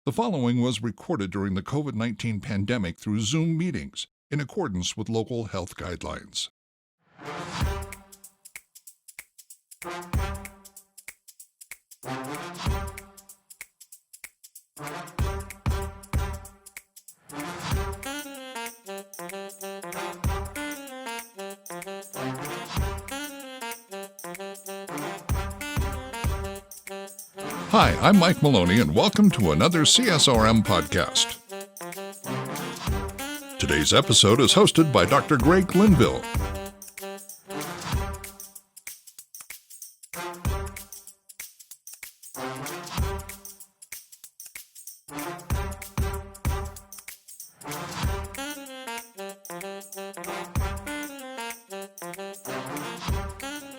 The following was recorded during the COVID-19 pandemic through Zoom meetings in accordance with local health guidelines. Hi, I'm Mike Maloney, and welcome to another CSRM podcast. Today's episode is hosted by Dr. Greg Linville.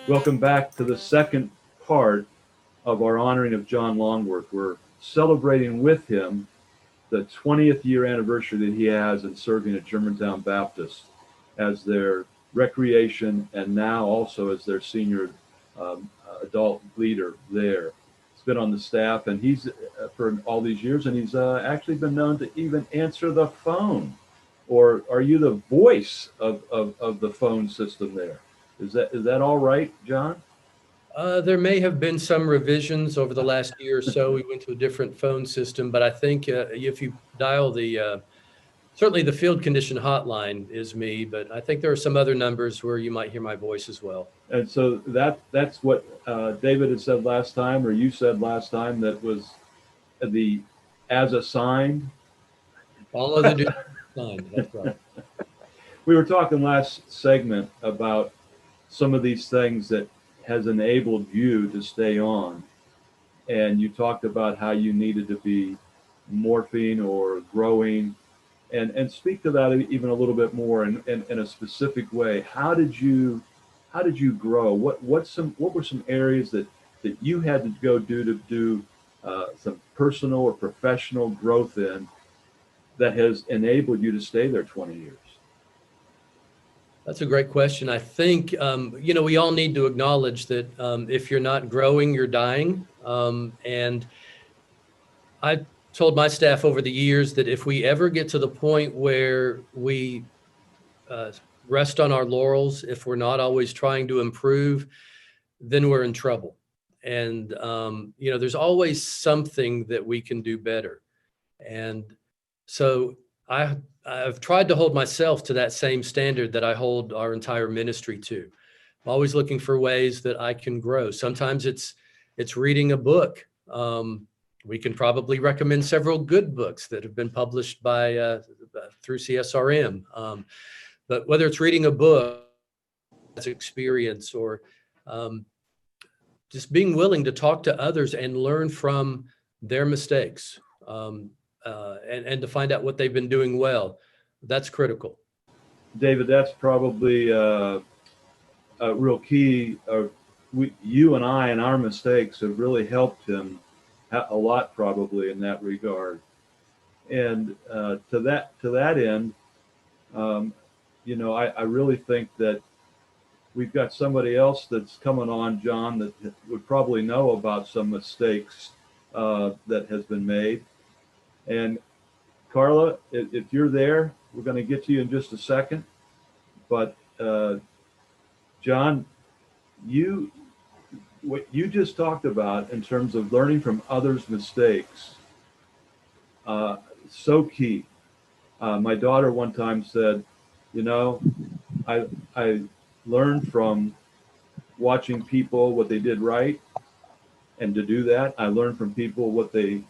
Welcome back to the second part of our honoring of John Longworth. We're celebrating with him the 20th year anniversary that he has in serving at Germantown Baptist as their recreation and now also as their senior adult leader there. He's been on the staff and he's for all these years, and he's actually been known to even answer the phone. Or are you the voice of the phone system there? Is that all right, John? There may have been some revisions over the last year or so. We went to a different phone system, but I think if you dial certainly the field condition hotline is me, but I think there are some other numbers where you might hear my voice as well. And so that's what David had said last time, or you said last time, that was the as assigned. Follow the duty assigned, that's right. We were talking last segment about some of these things that has enabled you to stay on. And you talked about how you needed to be morphing or growing, and speak to that even a little bit more in a specific way. How did you grow? What were some areas that you had to go do some personal or professional growth in that has enabled you to stay there 20 years? That's a great question. I think, we all need to acknowledge that if you're not growing, you're dying. And I told my staff over the years that if we ever get to the point where we rest on our laurels, if we're not always trying to improve, then we're in trouble. And, there's always something that we can do better. And so I've tried to hold myself to that same standard that I hold our entire ministry to. I'm always looking for ways that I can grow. Sometimes it's reading a book. We can probably recommend several good books that have been published through CSRM. But whether it's reading a book, that's experience, or just being willing to talk to others and learn from their mistakes. And to find out what they've been doing well. That's critical. David, that's probably a real key. You and I and our mistakes have really helped him a lot, probably, in that regard. And to that end, I really think that we've got somebody else that's coming on, John, that would probably know about some mistakes that has been made. And Carla, if you're there, we're going to get to you in just a second. But John, what you just talked about in terms of learning from others' mistakes, so key. My daughter one time said, I learned from watching people what they did right, and to do that, I learned from people what they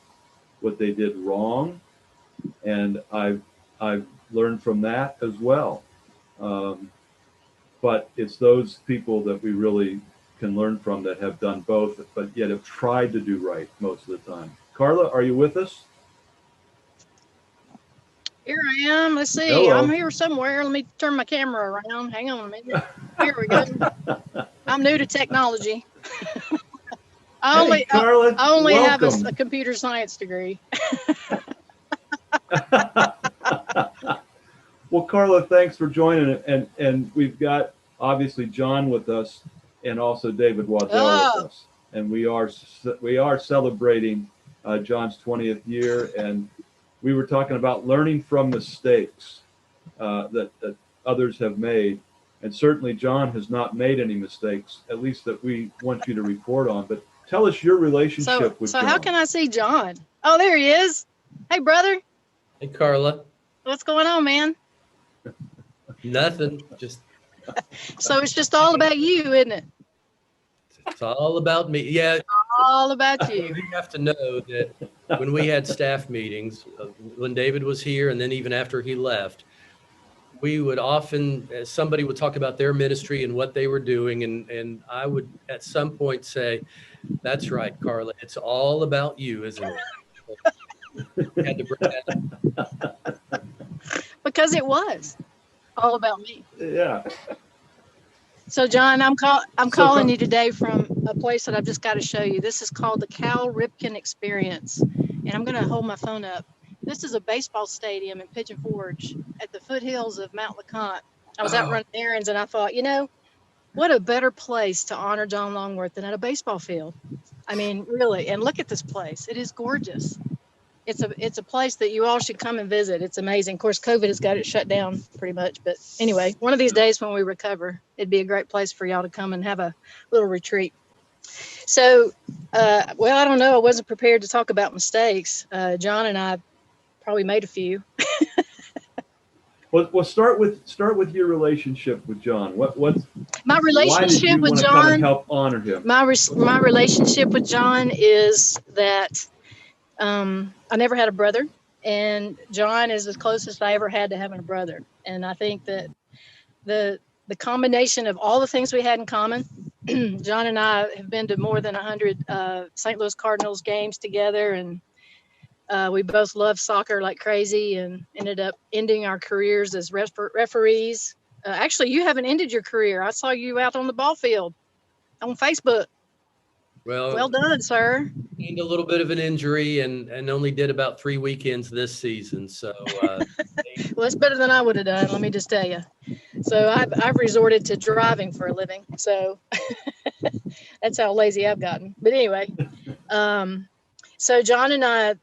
did wrong, and I've learned from that as well. But it's those people that we really can learn from that have done both, but yet have tried to do right most of the time. Carla, are you with us? Here I am. Let's see. Hello. I'm here somewhere. Let me turn my camera around. Hang on a minute. Here we go. I'm new to technology. I only have a computer science degree. Well, Carla, thanks for joining, and we've got obviously John with us, and also David Waddell with us, and we are celebrating John's 20th year, and we were talking about learning from mistakes that others have made. And certainly John has not made any mistakes, at least that we want you to report on. But tell us your relationship with So John. how can I see John? Oh, there he is. Hey, brother. Hey, Carla. What's going on, man? Nothing. Just. So it's just all about you, isn't it? It's all about me. Yeah. All about you. You have to know that when we had staff meetings, when David was here, and then even after he left, we would often, somebody would talk about their ministry and what they were doing. And I would at some point say, that's right, Carla, it's all about you, isn't it? Had to bring that up. Because it was all about me. Yeah. So John, I'm calling you today from a place that I've just got to show you. This is called the Cal Ripken Experience. And I'm going to hold my phone up. This is a baseball stadium in Pigeon Forge at the foothills of Mount LeConte. I was out running errands and I thought, what a better place to honor John Longworth than at a baseball field. I mean, really. And look at this place. It is gorgeous. It's a place that you all should come and visit. It's amazing. Of course, COVID has got it shut down pretty much. But anyway, one of these days when we recover, it'd be a great place for y'all to come and have a little retreat. So, I don't know. I wasn't prepared to talk about mistakes. John and I probably made a few. Well, start with your relationship with John. What's my relationship with John? Come and help honor him. My relationship with John is that I never had a brother, and John is as close as I ever had to having a brother. And I think that the combination of all the things we had in common, John and I have been to more than 100 St. Louis Cardinals games together, and we both loved soccer like crazy and ended up ending our careers as referees. Actually, you haven't ended your career. I saw you out on the ball field on Facebook. Well done, sir. Gained a little bit of an injury and only did about 3 weekends this season. So, well, it's better than I would have done. Let me just tell you. So I've resorted to driving for a living. So that's how lazy I've gotten. But anyway, so John and I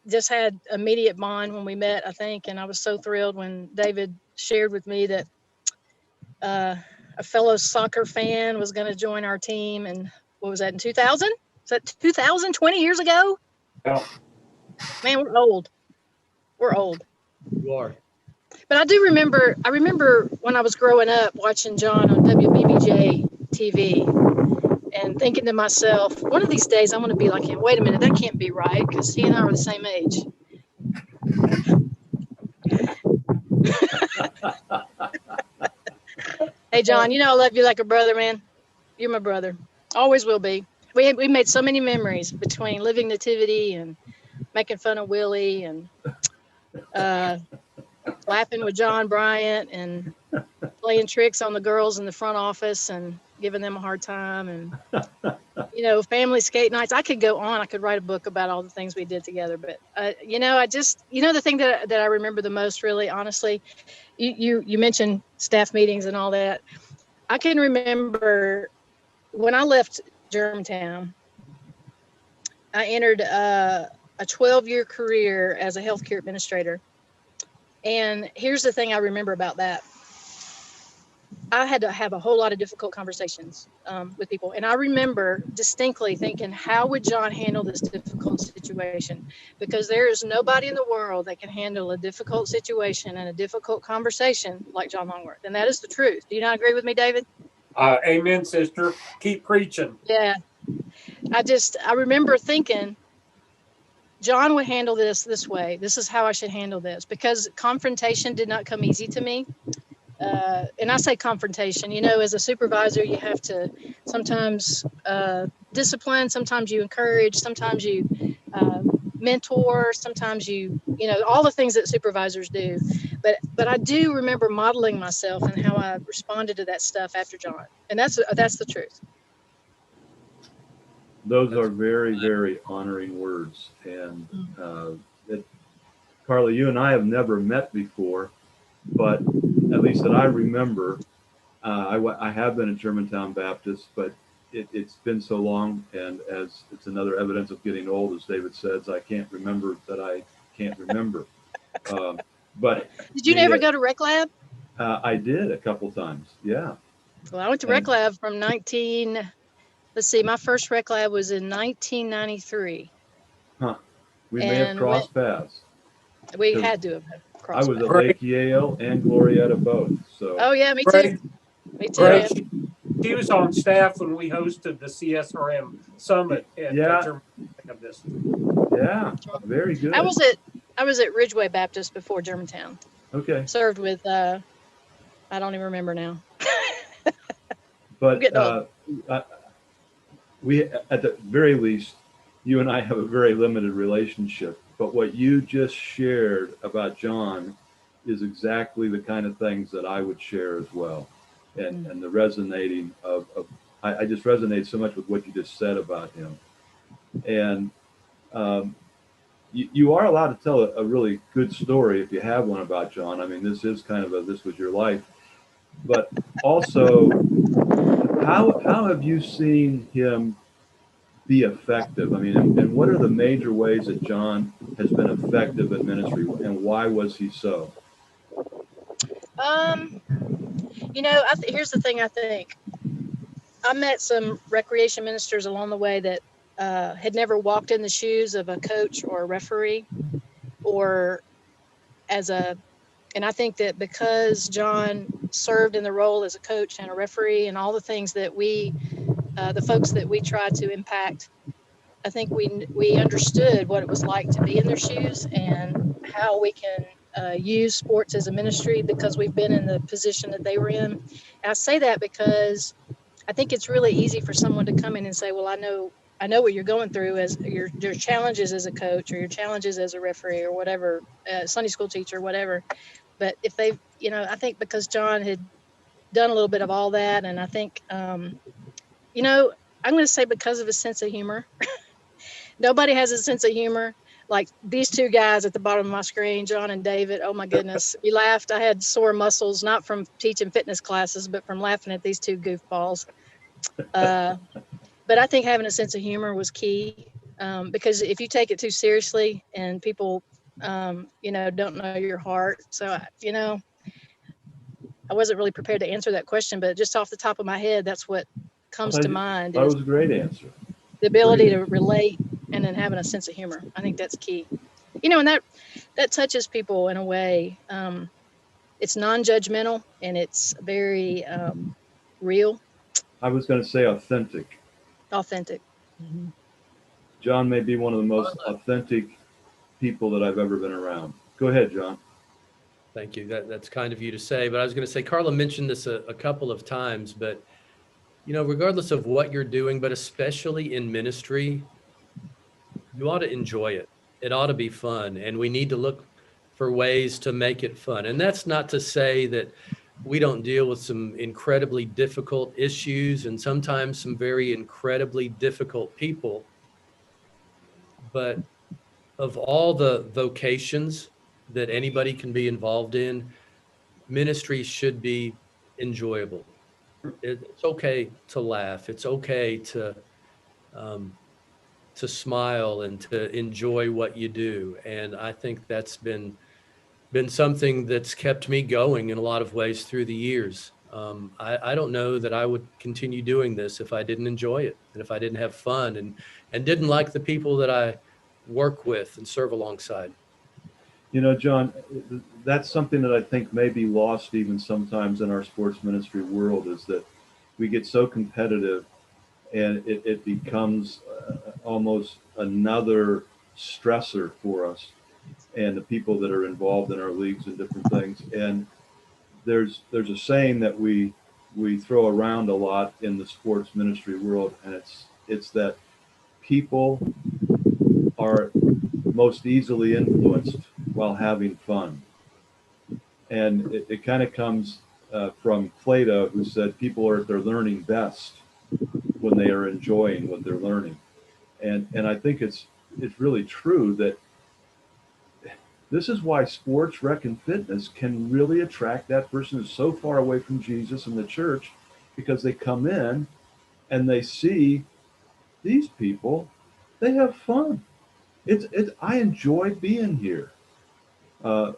just had immediate bond when we met, I think. And I was so thrilled when David shared with me that a fellow soccer fan was going to join our team. And what was that, in 2000? Is that 2000, 20 years ago? Yeah. Man, we're old. We're old. You are. But I remember when I was growing up watching John on WBBJ TV and thinking to myself, one of these days I'm going to be like him. Wait a minute, that can't be right, because he and I are the same age. Hey, John, I love you like a brother, man. You're my brother. Always will be. We made so many memories between living nativity and making fun of Willie and laughing with John Bryant and playing tricks on the girls in the front office and giving them a hard time, and family skate nights. I could go on. I could write a book about all the things we did together. But I just the thing that I remember the most, really, honestly, you mentioned staff meetings and all that. I can remember when I left Germantown, I entered a 12-year career as a healthcare administrator. And here's the thing I remember about that. I had to have a whole lot of difficult conversations with people. And I remember distinctly thinking, how would John handle this difficult situation? Because there is nobody in the world that can handle a difficult situation and a difficult conversation like John Longworth. And that is the truth. Do you not agree with me, David? Amen, sister. Keep preaching. Yeah. I remember thinking, John would handle this way. This is how I should handle this, because confrontation did not come easy to me. And I say confrontation, as a supervisor, you have to sometimes discipline, sometimes you encourage, sometimes you mentor, sometimes you all the things that supervisors do. But I do remember modeling myself and how I responded to that stuff after John. And that's the truth. Those are very, very honoring words. And Carla, you and I have never met before, but at least that I remember, I have been at Germantown Baptist, but it's been so long, and as it's another evidence of getting old, as David says, I can't remember that I can't remember. But Did you never go to Rec Lab? I did a couple times, yeah. Well, I went to Rec Lab from let's see, my first Rec Lab was in 1993. Huh. We may have crossed paths. We had to have I crossed was paths. at Lake Yale and Glorietta both. So. Oh yeah, me too. Greg, Me too. Greg, man. she was on staff when we hosted the CSRM summit at Germantown Baptist. Yeah, very good. I was at Ridgeway Baptist before Germantown. Okay. Served with I don't even remember now. But we, at the very least, you and I have a very limited relationship. But what you just shared about John is exactly the kind of things that I would share as well. And the resonating I just resonate so much with what you just said about him. And you are allowed to tell a really good story if you have one about John. I mean, this is kind of this was your life. But also, how have you seen him be effective? I mean, and what are the major ways that John has been effective in ministry, and why was he so? Here's the thing. I think I met some recreation ministers along the way that had never walked in the shoes of a coach or a referee, or and I think that because John served in the role as a coach and a referee and all the things that the folks that we tried to impact, I think we understood what it was like to be in their shoes and how we can use sports as a ministry because we've been in the position that they were in. And I say that because I think it's really easy for someone to come in and say, well, I know what you're going through as your challenges as a coach or your challenges as a referee or whatever, Sunday school teacher, whatever. But if they've, I think because John had done a little bit of all that, and I think, I'm going to say because of his sense of humor. Nobody has a sense of humor like these two guys at the bottom of my screen, John and David. Oh my goodness. We laughed. I had sore muscles, not from teaching fitness classes, but from laughing at these two goofballs. But I think having a sense of humor was key, because if you take it too seriously and people, don't know your heart. So, I wasn't really prepared to answer that question, but just off the top of my head, that's what comes to mind. That was a great answer. The ability to relate and then having a sense of humor. I think that's key. And that touches people in a way. It's non-judgmental and it's very real. I was going to say authentic. Authentic. Mm-hmm. John may be one of the most authentic people that I've ever been around. Go ahead, John. Thank you. That's kind of you to say, but I was going to say, Carla mentioned this a couple of times, but regardless of what you're doing, but especially in ministry, you ought to enjoy it. It ought to be fun, and we need to look for ways to make it fun. And that's not to say that we don't deal with some incredibly difficult issues and sometimes some very incredibly difficult people. But of all the vocations that anybody can be involved in, ministry should be enjoyable. It's okay to laugh. It's okay to smile and to enjoy what you do. And I think that's been something that's kept me going in a lot of ways through the years. I don't know that I would continue doing this if I didn't enjoy it and if I didn't have fun and didn't like the people that I work with and serve alongside. John, that's something that I think may be lost even sometimes in our sports ministry world, is that we get so competitive and it becomes almost another stressor for us and the people that are involved in our leagues and different things. And there's a saying that we throw around a lot in the sports ministry world, and it's that people are most easily influenced while having fun. And it kind of comes from Plato, who said people are at their learning best when they are enjoying what they're learning. And I think it's really true that this is why sports, rec, and fitness can really attract that person who's so far away from Jesus and the church, because they come in and they see these people, they have fun. I enjoy being here. Uh,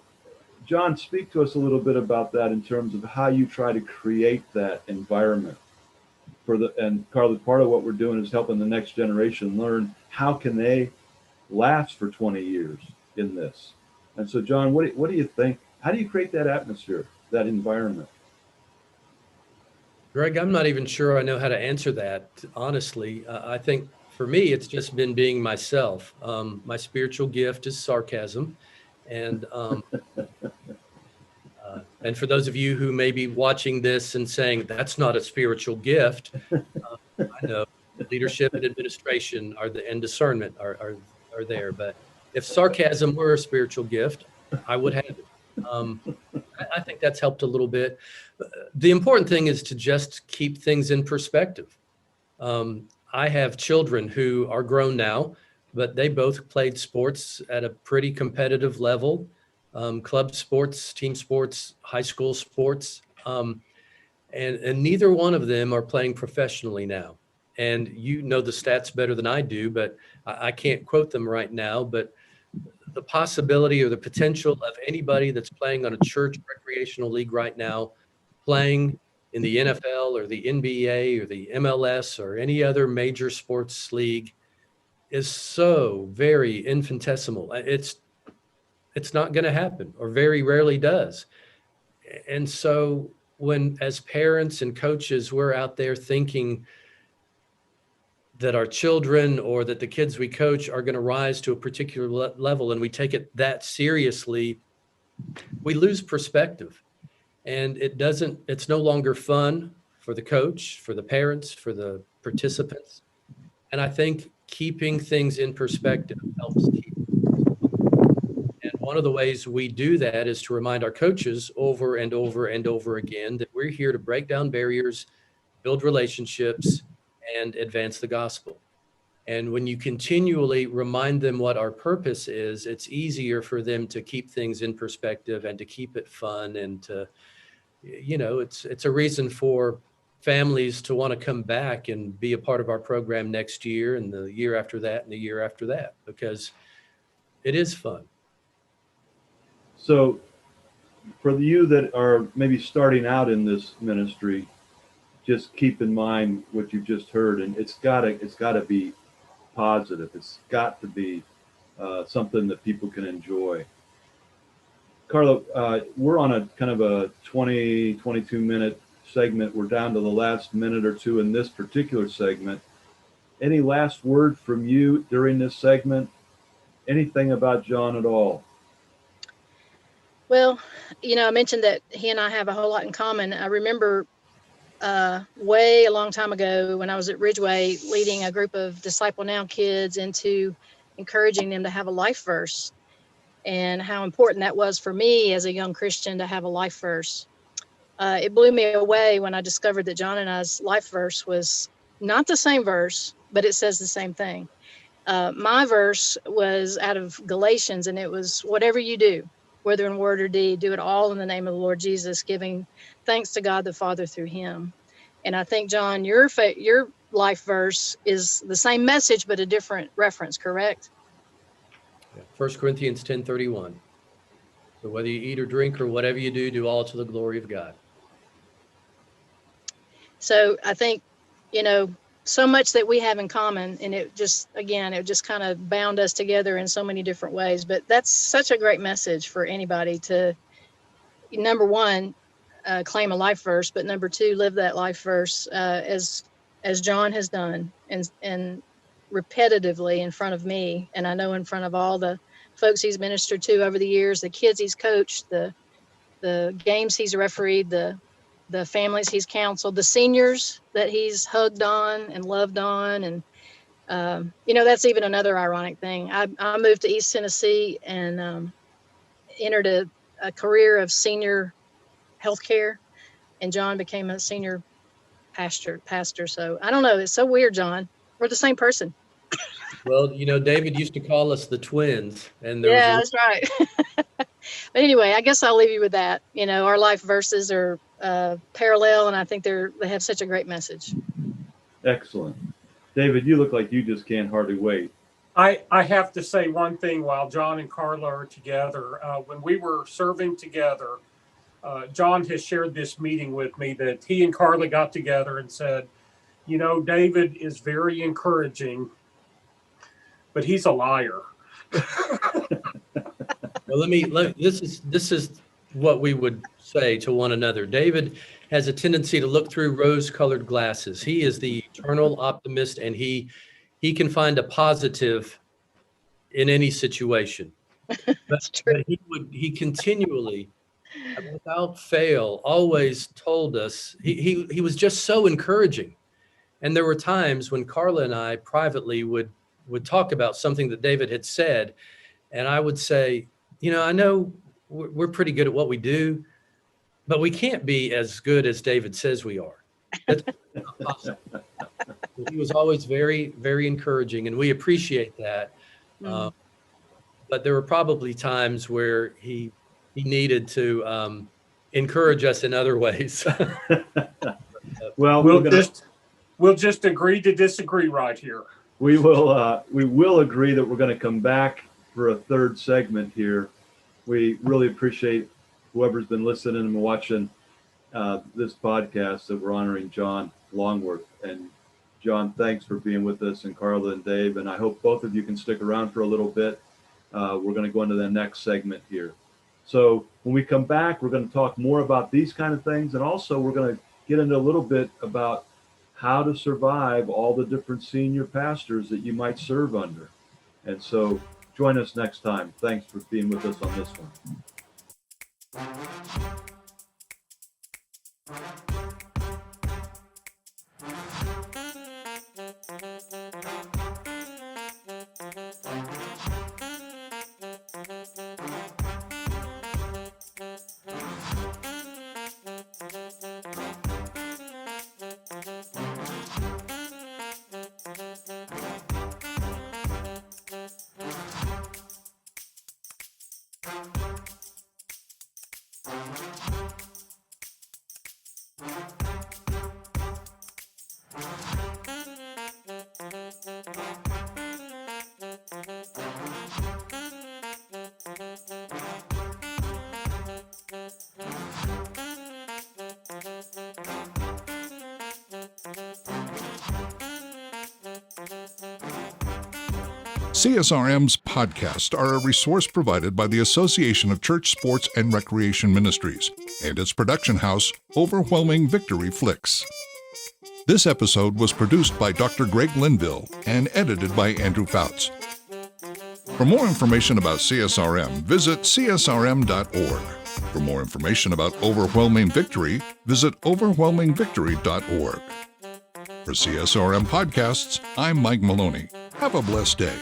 John, speak to us a little bit about that in terms of how you try to create that environment and Carla, part of what we're doing is helping the next generation learn how can they last for 20 years in this. And so, John, what do you think? How do you create that atmosphere, that environment? Greg, I'm not even sure I know how to answer that, honestly. I think for me, it's just been being myself. My spiritual gift is sarcasm. And for those of you who may be watching this and saying, that's not a spiritual gift, I know leadership and administration and discernment are there. But if sarcasm were a spiritual gift, I would have it. I think that's helped a little bit. The important thing is to just keep things in perspective. I have children who are grown now, but they both played sports at a pretty competitive level. Club sports, team sports, high school sports, and neither one of them are playing professionally now. And you know the stats better than I do, but I can't quote them right now. But the possibility or the potential of anybody that's playing on a church recreational league right now, playing in the NFL or the NBA or the MLS or any other major sports league is so very infinitesimal. It's not going to happen, or very rarely does. And so when, as parents and coaches, we're out there thinking that our children or that the kids we coach are going to rise to a particular level, and we take it that seriously, we lose perspective. And it's no longer fun for the coach, for the parents, for the participants. And I think keeping things in perspective helps keep. And one of the ways we do that is to remind our coaches over and over and over again that we're here to break down barriers, build relationships, and advance the gospel. And when you continually remind them what our purpose is, it's easier for them to keep things in perspective and to keep it fun. And to, it's a reason for families to want to come back and be a part of our program next year and the year after that and the year after that, because it is fun. So for you that are maybe starting out in this ministry, just keep in mind what you just heard, and it's gotta be positive. It's got to be something that people can enjoy. Carla, we're on a kind of a 22 minute segment. We're down to the last minute or two in this particular segment. Any last word from you during this segment? Anything about John at all? Well, I mentioned that he and I have a whole lot in common. I remember way a long time ago when I was at Ridgeway leading a group of Disciple Now kids into encouraging them to have a life verse, and how important that was for me as a young Christian to have a life verse. It blew me away when I discovered that John and I's life verse was not the same verse, but it says the same thing. My verse was out of Galatians, and it was, whatever you do, whether in word or deed, do it all in the name of the Lord Jesus, giving thanks to God the Father through him. And I think, John, your life verse is the same message, but a different reference, correct? 1 Corinthians 10:31. So whether you eat or drink or whatever you do, do all to the glory of God. So I think, so much that we have in common, and it just kind of bound us together in so many different ways. But that's such a great message for anybody to, number one, claim a life verse, but number two, live that life verse as John has done, and repetitively in front of me, and I know in front of all the folks he's ministered to over the years, the kids he's coached, the games he's refereed, the families he's counseled, the seniors that he's hugged on and loved on. And, that's even another ironic thing. I moved to East Tennessee and entered a career of senior healthcare, and John became a senior pastor. So I don't know. It's so weird, John. We're the same person. Well, David used to call us the twins, and that's right. But anyway, I guess I'll leave you with that. Our life verses are parallel, and I think they have such a great message. Excellent. David, you look like you just can't hardly wait. I have to say one thing while John and Carla are together. When we were serving together, John has shared this meeting with me that he and Carla got together and said, you know, David is very encouraging, but he's a liar. Well, this is what we would say to one another. David has a tendency to look through rose-colored glasses. He is the eternal optimist, and he can find a positive in any situation. That's true. But he continually, without fail, always told us, he was just so encouraging. And there were times when Carla and I privately would talk about something that David had said, and I would say, you know, I know we're pretty good at what we do, but we can't be as good as David says we are. That's not possible. He was always very, very encouraging, and we appreciate that. But there were probably times where he needed to encourage us in other ways. Well, we'll just agree to disagree right here. we will agree that we're going to come back for a third segment here. We really appreciate whoever's been listening and watching this podcast that we're honoring John Longworth. And John, thanks for being with us, and Carla and Dave. And I hope both of you can stick around for a little bit. We're going to go into the next segment here. So when we come back, we're going to talk more about these kind of things. And also we're going to get into a little bit about how to survive all the different senior pastors that you might serve under. And so join us next time. Thanks for being with us on this one. CSRM's podcasts are a resource provided by the Association of Church Sports and Recreation Ministries and its production house, Overwhelming Victory Flicks. This episode was produced by Dr. Greg Linville and edited by Andrew Fouts. For more information about CSRM, visit csrm.org. For more information about Overwhelming Victory, visit overwhelmingvictory.org. For CSRM Podcasts, I'm Mike Maloney. Have a blessed day.